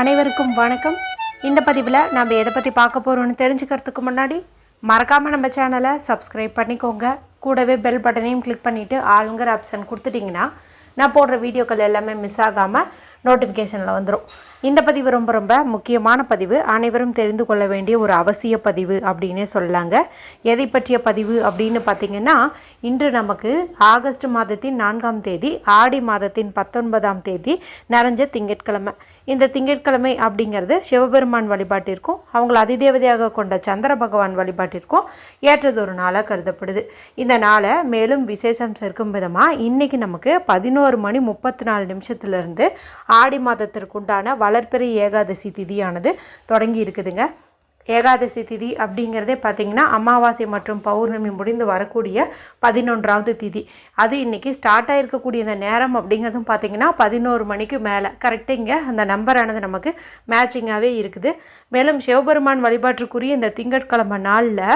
அனைவருக்கும் வணக்கம். இந்த பதிவில் நம்ம எதை பற்றி பார்க்க போகிறோம்னு தெரிஞ்சுக்கிறதுக்கு முன்னாடி மறக்காமல் நம்ம சேனலை சப்ஸ்கிரைப் பண்ணிக்கோங்க. கூடவே பெல் பட்டனையும் கிளிக் பண்ணிவிட்டு ஆளுங்கிற ஆப்ஷன் கொடுத்துட்டிங்கன்னா நான் போடுற வீடியோக்கள் எல்லாமே மிஸ் ஆகாமல் நோட்டிஃபிகேஷனில் வந்துடும். இந்த பதிவு ரொம்ப ரொம்ப முக்கியமான பதிவு, அனைவரும் தெரிந்து கொள்ள வேண்டிய ஒரு அவசிய பதிவு அப்படின்னே சொல்லலாங்க. எதை பற்றிய பதிவு அப்படின்னு பார்த்திங்கன்னா, இன்று நமக்கு ஆகஸ்ட் மாதத்தின் 4ஆம் தேதி, ஆடி மாதத்தின் 19ஆம் தேதி நிறைஞ்ச திங்கட்கிழமை. இந்த திங்கட்கிழமை அப்படிங்கிறது சிவபெருமான் வழிபாட்டிற்கும் அவங்கள அதிதேவதையாக கொண்ட சந்திர பகவான் வழிபாட்டிற்கும் ஏற்றதொரு நாளாக கருதப்படுது. இந்த நாளை மேலும் விசேஷம் சேர்க்கும் விதமாக இன்றைக்கி நமக்கு 11:34 ஆடி மாதத்திற்குண்டான வளர்பிறை ஏகாதசி திதியானது தொடங்கி இருக்குதுங்க. ஏகாதசி திதி அப்படிங்கிறதே பார்த்திங்கன்னா அமாவாசை மற்றும் பௌர்ணமி முடிந்து வரக்கூடிய 11வது திதி. அது இன்றைக்கி ஸ்டார்ட் ஆகிருக்கக்கூடிய இந்த நேரம் அப்படிங்கிறதும் பார்த்திங்கன்னா 11 மணிக்கு மேலே கரெக்டாக இங்கே அந்த நம்பரானது நமக்கு மேட்சிங்காகவே இருக்குது. மேலும் சிவபெருமான் வழிபாட்டுக்குரிய இந்த திங்கட்கிழமை நாளில்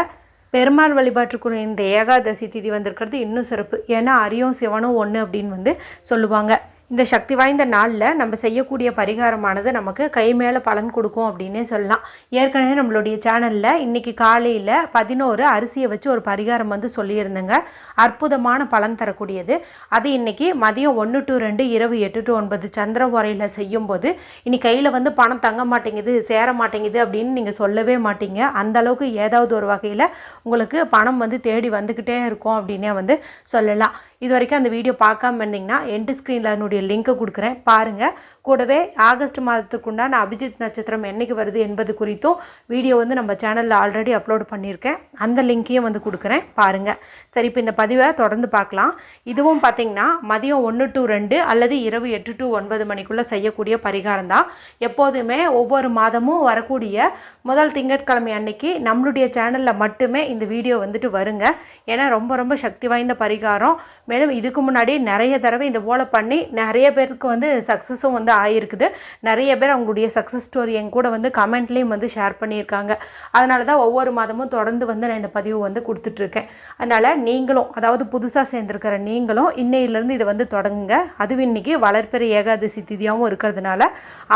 பெருமாள் வழிபாட்டுக்குரிய இந்த ஏகாதசி திதி வந்திருக்கிறது இன்னும் சிறப்பு. ஏன்னா அரியும் சிவனும் ஒன்று அப்படின்னு சொல்லுவாங்க. இந்த சக்தி வாய்ந்த நாளில் நம்ம செய்யக்கூடிய பரிகாரமானது நமக்கு கை மேலே பலன் கொடுக்கும் அப்படின்னே சொல்லலாம். ஏற்கனவே நம்மளுடைய சேனலில் இன்றைக்கி காலையில் 11 அரிசியை வச்சு ஒரு பரிகாரம் சொல்லியிருந்தேங்க. அற்புதமான பலன் தரக்கூடியது. அது இன்றைக்கி மதியம் 1 to 2, இரவு 8 to 9 சந்திர உரையில் செய்யும்போது இனி கையில் பணம் தங்க மாட்டேங்குது, சேர மாட்டேங்குது அப்படின்னு நீங்கள் சொல்லவே மாட்டீங்க. அந்தளவுக்கு ஏதாவது ஒரு வகையில் உங்களுக்கு பணம் தேடி வந்துக்கிட்டே இருக்கும் அப்படின்னே சொல்லலாம். இது வரைக்கும் அந்த வீடியோ பார்க்காம இருந்தீங்கன்னா எண்டு ஸ்க்ரீனில் அதனுடைய லிங்க்கை கொடுக்குறேன், பாருங்கள். கூடவே ஆகஸ்ட் மாதத்துக்குண்டான அபிஜித் நட்சத்திரம் என்றைக்கு வருது என்பது குறித்தும் வீடியோ நம்ம சேனலில் ஆல்ரெடி அப்லோட் பண்ணியிருக்கேன். அந்த லிங்க்கையும் கொடுக்குறேன், பாருங்கள். சரி, இப்போ இந்த பதிவை தொடர்ந்து பார்க்கலாம். இதுவும் பார்த்திங்கன்னா மதியம் 1 to 2 அல்லது இரவு 8 to 9 மணிக்குள்ளே செய்யக்கூடிய பரிகாரம் தான். எப்போதுமே ஒவ்வொரு மாதமும் வரக்கூடிய முதல் திங்கட்கிழமை அன்னைக்கு நம்மளுடைய சேனலில் மட்டுமே இந்த வீடியோ வருங்க. ஏன்னா ரொம்ப ரொம்ப சக்தி வாய்ந்த பரிகாரம். மேலும் இதுக்கு முன்னாடி நிறைய தடவை இந்த போல் பண்ணி நிறைய பேருக்கு சக்ஸஸும் ஆகிருக்குது. நிறைய பேர் அவங்களுடைய சக்ஸஸ் ஸ்டோரி என் கூட கமெண்ட்லேயும் ஷேர் பண்ணியிருக்காங்க. அதனால தான் ஒவ்வொரு மாதமும் தொடர்ந்து நான் இந்த பதிவு கொடுத்துட்ருக்கேன். அதனால் நீங்களும், அதாவது புதுசாக சேர்ந்துருக்கிற நீங்களும் இன்னையிலேருந்து இதை தொடங்குங்க. அதுவும் இன்றைக்கி வளர்பிறை ஏகாதசி திதியாகவும் இருக்கிறதுனால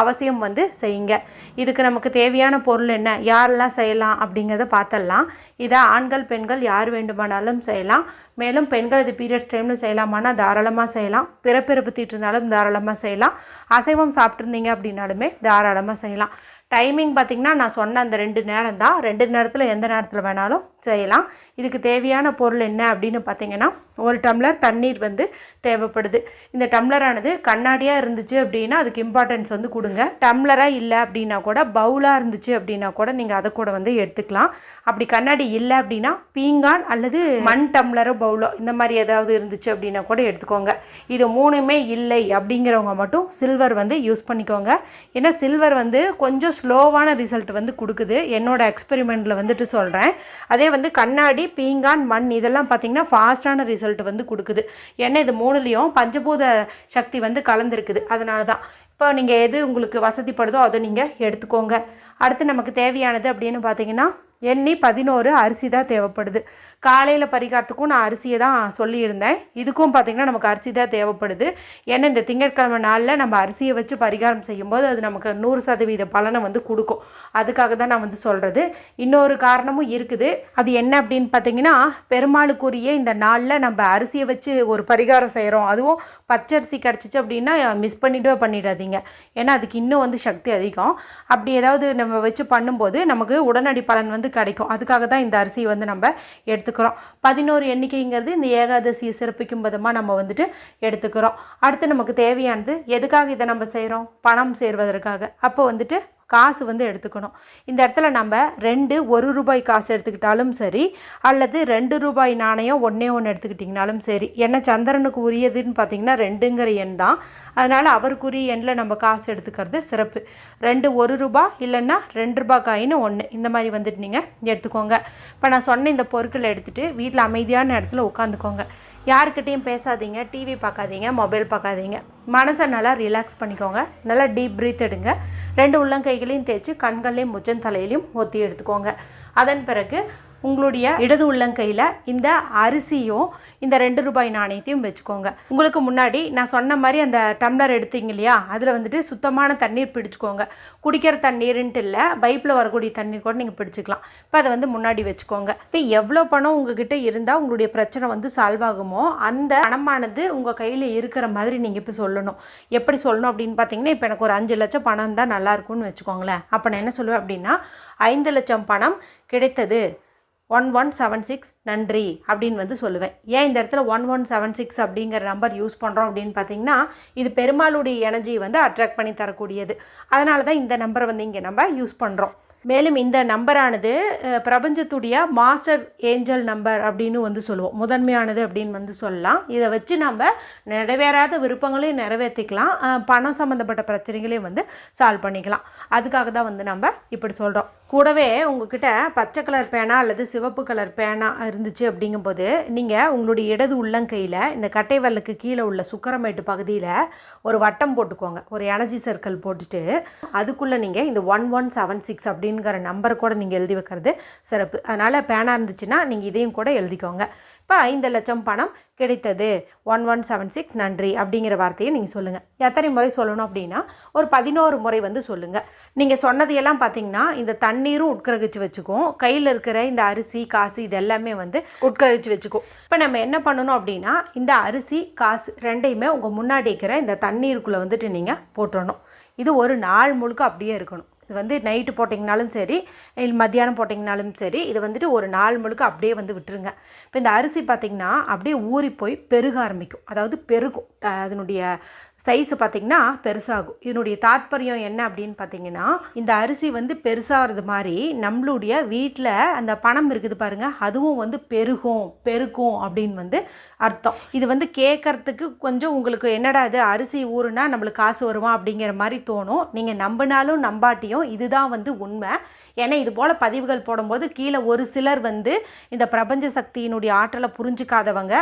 அவசியம் செய்யுங்க. இதுக்கு நமக்கு தேவையான பொருள் என்ன, யாரெல்லாம் செய்யலாம் அப்படிங்கிறத பார்த்துடலாம். இதை ஆண்கள் பெண்கள் யார் வேண்டுமானாலும் செய்யலாம். மேலும் பெண்கள் இது பீரியட்ஸ் டைமில் செய்யலாமான்னா தாராளமாக செய்யலாம். பிறப்பிறப்பு தீட்டு இருந்தாலும் தாராளமாக செய்யலாம். அசைவம் சாப்பிட்ருந்தீங்க அப்படின்னாலுமே தாராளமாக செய்யலாம். டைமிங் பார்த்திங்கன்னா நான் சொன்ன அந்த 2 நேரம் தான். 2 நேரத்தில் எந்த நேரத்தில் வேணாலும் செய்யலாம். இதுக்கு தேவையான பொருள் என்ன அப்படின்னு பார்த்திங்கன்னா, 1 டம்ளர் தண்ணீர் தேவைப்படுது. இந்த டம்ளரானது கண்ணாடியாக இருந்துச்சு அப்படின்னா அதுக்கு இம்பார்ட்டன்ஸ் கொடுங்க. டம்ளராக இல்லை அப்படின்னா கூட பவுலாக இருந்துச்சு அப்படின்னா கூட நீங்கள் அதை கூட எடுத்துக்கலாம். அப்படி கண்ணாடி இல்லை அப்படின்னா பீங்கான் அல்லது மண் டம்ளரோ பவுலோ இந்த மாதிரி ஏதாவது இருந்துச்சு அப்படின்னா கூட எடுத்துக்கோங்க. இது 3மே இல்லை அப்படிங்கிறவங்க மட்டும் சில்வர் யூஸ் பண்ணிக்கோங்க. ஏன்னா சில்வர் கொஞ்சம் ஸ்லோவான ரிசல்ட் கொடுக்குது. என்னோட எக்ஸ்பெரிமெண்ட்டில் சொல்கிறேன். அதே கண்ணாடி, பீங்கான், மண் இதெல்லாம் பார்த்திங்கன்னா ஃபாஸ்ட்டான ரிசல்ட் கொடுக்குது. ஏன்னா இது 3லேயும் பஞ்சபூத சக்தி கலந்துருக்குது. அதனால தான் இப்போ நீங்கள் எது உங்களுக்கு வசதிப்படுதோ அதை நீங்கள் எடுத்துக்கோங்க. அடுத்து நமக்கு தேவையானது அப்படின்னு பார்த்திங்கன்னா எண்ணி 11 அரிசி தான் தேவைப்படுது. காலையில் பரிகாரத்துக்கும் நான் அரிசியை தான் சொல்லியிருந்தேன். இதுக்கும் பார்த்திங்கன்னா நமக்கு அரிசி தான் தேவைப்படுது. ஏன்னா இந்த திங்கட்கிழமை நாளில் நம்ம அரிசியை வச்சு பரிகாரம் செய்யும்போது அது நமக்கு 100% பலனை கொடுக்கும். அதுக்காக தான் நான் சொல்கிறது. இன்னொரு காரணமும் இருக்குது. அது என்ன அப்படின்னு பார்த்திங்கன்னா, பெருமாளுக்குரிய இந்த நாளில் நம்ம அரிசியை வச்சு ஒரு பரிகாரம் செய்கிறோம். அதுவும் பச்சரிசி கிடச்சிச்சு அப்படின்னா மிஸ் பண்ணிடாதீங்க. ஏன்னா அதுக்கு இன்னும் சக்தி அதிகம். அப்படி ஏதாவது நம்ம வச்சு பண்ணும்போது நமக்கு உடனடி பலன் கிடைக்கும். அதுக்காக தான் இந்த அரிசியை நம்ம எடுத்துக்கிறோம். 11 எண்ணிக்கைங்கிறது இந்த ஏகாதசியை சிறப்பிக்கும் விதமாக நம்ம எடுத்துக்கிறோம். அடுத்து நமக்கு தேவையானது, எதுக்காக இதை நம்ம செய்கிறோம்? பணம் சேர்வதற்காக. அப்போ காசு எடுத்துக்கணும். இந்த இடத்துல நம்ம 2 1 ரூபாய் காசு எடுத்துக்கிட்டாலும் சரி, அல்லது 2 ரூபாய் நாணயம் ஒன்றே எடுத்துக்கிட்டிங்கனாலும் சரி. ஏன்னா சந்திரனுக்கு உரியதுன்னு பார்த்திங்கன்னா 2ங்கிற எண் தான். அதனால் அவருக்குரிய எண்ணில் நம்ம காசு எடுத்துக்கிறது சிறப்பு. 2 1 ரூபாய் இல்லைன்னா 2 ரூபாய் காயின் 1 இந்த மாதிரி நீங்கள் எடுத்துக்கோங்க. இப்போ நான் சொன்ன இந்த பொருட்களை எடுத்துகிட்டு வீட்டில் அமைதியான இடத்துல உட்காந்துக்கோங்க. யாருக்கிட்டையும் பேசாதீங்க, டிவி பார்க்காதீங்க, மொபைல் பார்க்காதீங்க. மனசை நல்லா ரிலாக்ஸ் பண்ணிக்கோங்க. நல்லா டீப் ப்ரீத் எடுங்க. 2 உள்ளங்கைகளையும் தேய்ச்சி கண்களையும் முச்சந்தலையிலையும் ஒத்தி எடுத்துக்கோங்க. அதன் பிறகு உங்களுடைய இடது உள்ளங்கையில் இந்த அரிசியும் இந்த 2 ரூபாய் நாணயத்தையும் வச்சுக்கோங்க. உங்களுக்கு முன்னாடி நான் சொன்ன மாதிரி அந்த டம்ளர் எடுத்தீங்க இல்லையா, அதில் வந்துட்டு சுத்தமான தண்ணீர் பிடிச்சிக்கோங்க. குடிக்கிற தண்ணீருன்ட்டு இல்லை, பைப்பில் வரக்கூடிய தண்ணீர் கூட நீங்கள் பிடிச்சிக்கலாம். இப்போ அதை வந்து முன்னாடி வச்சுக்கோங்க. இப்போ எவ்வளோ பணம் உங்ககிட்ட இருந்தால் உங்களுடைய பிரச்சனை வந்து சால்வ் ஆகுமோ அந்த பணமானது உங்கள் கையில் இருக்கிற மாதிரி நீங்கள் இப்போ சொல்லணும். எப்படி சொல்லணும் அப்படின்னு பார்த்தீங்கன்னா, இப்போ எனக்கு ஒரு 5 லட்சம் பணம் தான் நல்லாயிருக்கும்னு வச்சுக்கோங்களேன். அப்போ நான் என்ன சொல்லுவேன் அப்படின்னா, 5 லட்சம் பணம் கிடைத்தது, 1176 நன்றி அப்படின்னு வந்து சொல்லுவேன். ஏன் இந்த இடத்துல 1176 அப்படிங்கிற நம்பர் யூஸ் பண்ணுறோம் அப்படின்னு பார்த்தீங்கன்னா, இது பெருமாளுடைய எனர்ஜி வந்து அட்ராக்ட் பண்ணி தரக்கூடியது. அதனால தான் இந்த நம்பரை வந்து இங்கே நம்ம யூஸ் பண்ணுறோம். மேலும் இந்த நம்பரானது பிரபஞ்சத்துடைய மாஸ்டர் ஏஞ்சல் நம்பர் அப்படின்னு வந்து சொல்லுவோம். முதன்மையானது அப்படின்னு வந்து சொல்லலாம். இதை வச்சு நம்ம நிறைவேறாத விருப்பங்களையும் நிறைவேற்றிக்கலாம், பணம் சம்மந்தப்பட்ட பிரச்சனைகளையும் வந்து சால்வ் பண்ணிக்கலாம். அதுக்காக தான் வந்து நம்ம இப்படி சொல்கிறோம். கூடவே உங்ககிட்ட பச்சை கலர் பேனா அல்லது சிவப்பு கலர் பேனா இருந்துச்சு அப்படிங்கும்போது நீங்கள் உங்களுடைய இடது உள்ளங்கையில் இந்த கட்டை விரலுக்கு கீழே உள்ள சுக்கரமேட்டு பகுதியில் ஒரு வட்டம் போட்டுக்கோங்க. ஒரு எனர்ஜி சர்க்கிள் போட்டுட்டு அதுக்குள்ளே நீங்கள் இந்த 1176 அப்படிங்கிற நம்பர் கூட நீங்கள் எழுதி வைக்கிறது சிறப்பு. அதனால் பேனா இருந்துச்சுன்னா நீங்கள் இதையும் கூட எழுதிக்கோங்க. இப்போ 5 லட்சம் பணம் கிடைத்தது, 1176 நன்றி அப்படிங்கிற வார்த்தையை நீங்கள் சொல்லுங்கள். எத்தனை முறை சொல்லணும் அப்படின்னா, ஒரு 11 முறை வந்து சொல்லுங்கள். நீங்கள் சொன்னதையெல்லாம் பார்த்தீங்கன்னா இந்த தண்ணீரும் உட்கிரகிச்சு வச்சுக்கும், கையில் இருக்கிற இந்த அரிசி காசு இது எல்லாமே வந்து உட்கிரகிச்சு வச்சுக்கும். இப்போ நம்ம என்ன பண்ணணும் அப்படின்னா, இந்த அரிசி காசு ரெண்டையுமே உங்கள் முன்னாடி இருக்கிற இந்த தண்ணீருக்குள்ளே வந்துட்டு நீங்கள் போட்டுடணும். இது ஒரு நாள் முழுக்க அப்படியே இருக்கணும். இது வந்து நைட்டு போட்டிங்கனாலும் சரி, இல்லை மத்தியானம் போட்டிங்கனாலும் சரி, இது வந்துட்டு ஒரு நாள் முழுக்க அப்படியே வந்து விட்டுருங்க. இப்போ இந்த அரிசி பார்த்திங்கன்னா அப்படியே ஊறி போய் பெருக ஆரம்பிக்கும், அதாவது பெருகும். அதனுடைய சைஸு பார்த்திங்கன்னா பெருசாகும். இதனுடைய தாத்பரியம் என்ன அப்படின்னு பார்த்தீங்கன்னா, இந்த அரிசி வந்து பெருசாகிறது மாதிரி நம்மளுடைய வீட்டில் அந்த பணம் இருக்குது பாருங்கள், அதுவும் வந்து பெருக்கும் அப்படின்னு வந்து அர்த்தம். இது வந்து கேட்குறதுக்கு கொஞ்சம் உங்களுக்கு என்னடா இது அரிசி ஊறுனா நம்மளுக்கு காசு வருமா அப்படிங்கிற மாதிரி தோணும். நீங்கள் நம்பினாலும் நம்பாட்டியும் இதுதான் வந்து உண்மை. ஏன்னா இது போல் பதிவுகள் போடும்போது கீழே ஒரு சிலர் வந்து இந்த பிரபஞ்ச சக்தியினுடைய ஆற்றலை புரிஞ்சிக்காதவங்க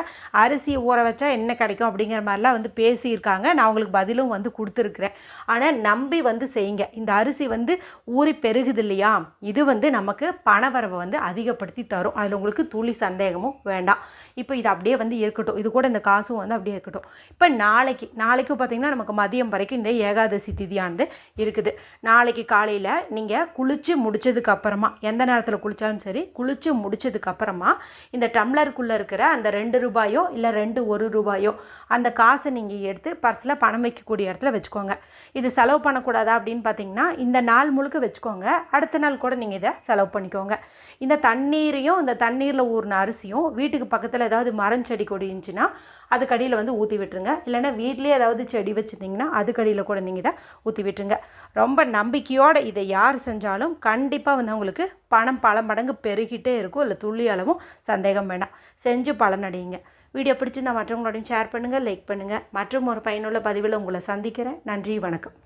அரிசி ஊற வச்சா என்ன கிடைக்கும் அப்படிங்கிற மாதிரிலாம் வந்து பேசியிருக்காங்க. நான் உங்களுக்கு பதிலும் வந்து கொடுத்துருக்குறேன். ஆனால் நம்பி வந்து செய்யுங்க. இந்த அரிசி வந்து ஊறி பெருகுது இல்லையா, இது வந்து நமக்கு பணவரவை வந்து அதிகப்படுத்தி தரும். அதில் உங்களுக்கு துளி சந்தேகமும் வேண்டாம். இப்போ இது அப்படியே வந்து இருக்கட்டும். இது கூட இந்த காசும் வந்து அப்படியே இருக்கட்டும். இப்போ நாளைக்கு பார்த்திங்கன்னா நமக்கு மதியம் வரைக்கும் இந்த ஏகாதசி திதியானது இருக்குது. நாளைக்கு காலையில் நீங்கள் குளித்து முடிச்சதுக்கு அப்புறமா, எந்த நேரத்தில் குளித்தாலும் சரி, குளித்து முடிச்சதுக்கு அப்புறமா இந்த டம்ளருக்குள்ளே இருக்கிற அந்த 2 ரூபாயோ இல்லை 2 1 ரூபாயோ அந்த காசை நீங்கள் எடுத்து பர்ஸில் பணம் வைக்கக்கூடிய இடத்துல வச்சுக்கோங்க. இது செலவு பண்ணக்கூடாதா அப்படின்னு பார்த்தீங்கன்னா, இந்த நாள் முழுக்க வச்சுக்கோங்க. அடுத்த நாள் கூட நீங்கள் இதை செலவு பண்ணிக்கோங்க. இந்த தண்ணீரையும் இந்த தண்ணீரில் ஊறின அரிசியும் வீட்டுக்கு பக்கத்தில் ஏதாவது மரம் செடி கொடி இருந்துச்சுன்னா அதுக்கடியில் வந்து ஊற்றி விட்டுருங்க. இல்லைன்னா வீட்லேயே ஏதாவது செடி வச்சுருந்தீங்கன்னா அதுக்கடியில் கூட நீங்கள் இதை ஊற்றி விட்டுருங்க. ரொம்ப நம்பிக்கையோடு இதை யார் செஞ்சாலும் கண்டிப்பாக வந்து உங்களுக்கு பணம் பல மடங்கு பெருகிட்டே இருக்கும். இல்லை துள்ளி அளவும் சந்தேகம் வேண்டாம். செஞ்சு பலனடையுங்க. வீடியோ பிடிச்சிருந்தால் மற்றவங்களோடையும் ஷேர் பண்ணுங்கள், லைக் பண்ணுங்கள். மற்றும் ஒரு பயனுள்ள பதிவில் உங்களை சந்திக்கிறேன். நன்றி, வணக்கம்.